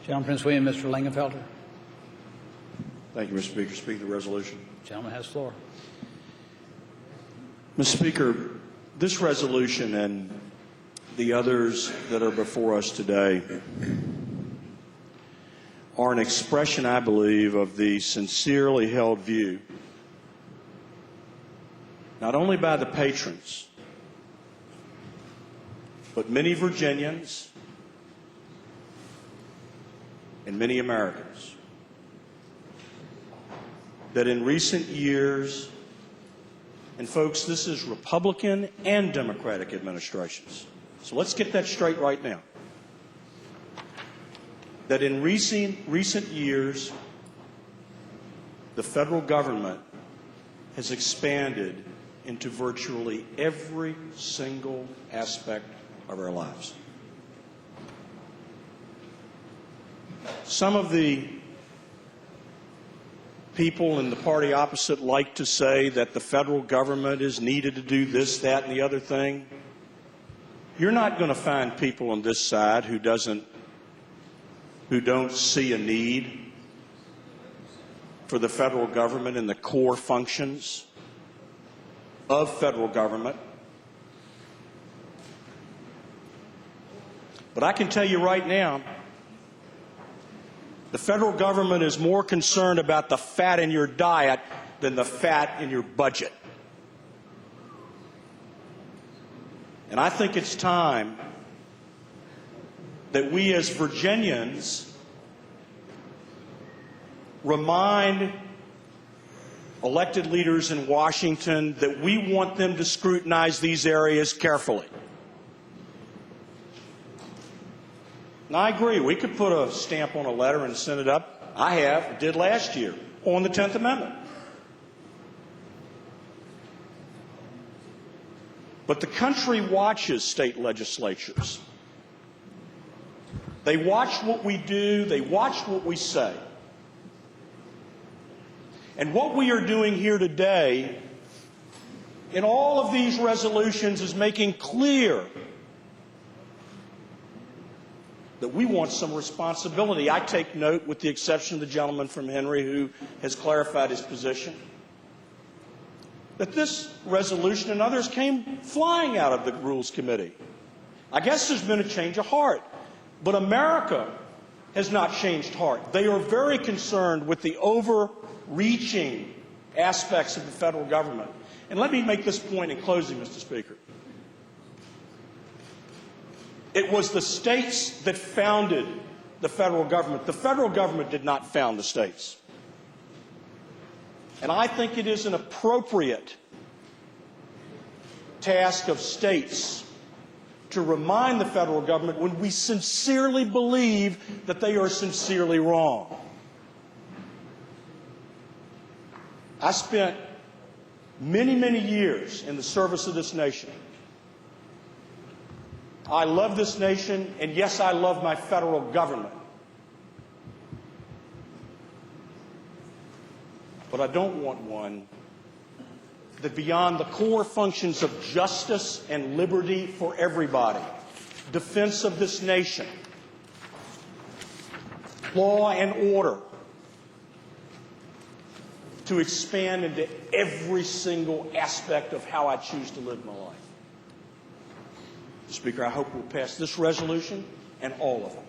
Gentleman, Prince William, Mr. Lingamfelter. Thank you, Mr. Speaker. Speak the resolution. Gentleman has the floor. Mr. Speaker, this resolution and the others that are before us today are an expression, I believe, of the sincerely held view, not only by the patrons, but many Virginians and many Americans, that in recent years, and folks, this is Republican and Democratic administrations, so let's get that straight right now, that in recent years, the federal government has expanded into virtually every single aspect of our lives. Some of the people in the party opposite like to say that the federal government is needed to do this, that, and the other thing. You're not going to find people on this side who don't see a need for the federal government and the core functions of federal government. But I can tell you right now, the federal government is more concerned about the fat in your diet than the fat in your budget. And I think it's time that we as Virginians remind elected leaders in Washington that we want them to scrutinize these areas carefully. And I agree, we could put a stamp on a letter and send it up. I have, did last year, on the 10th Amendment. But the country watches state legislatures. They watch what we do, they watch what we say. And what we are doing here today in all of these resolutions is making clear that we want some responsibility. I take note, with the exception of the gentleman from Henry who has clarified his position, that this resolution and others came flying out of the Rules Committee. I guess there's been a change of heart. But America has not changed heart. They are very concerned with the overreaching aspects of the federal government. And let me make this point in closing, Mr. Speaker. It was the states that founded the federal government. The federal government did not found the states. And I think it is an appropriate task of states to remind the federal government when we sincerely believe that they are sincerely wrong. I spent many, many years in the service of this nation. I love this nation, and yes, I love my federal government. But I don't want one that, beyond the core functions of justice and liberty for everybody, defense of this nation, law and order, to expand into every single aspect of how I choose to live my life. Speaker, I hope we'll pass this resolution and all of them.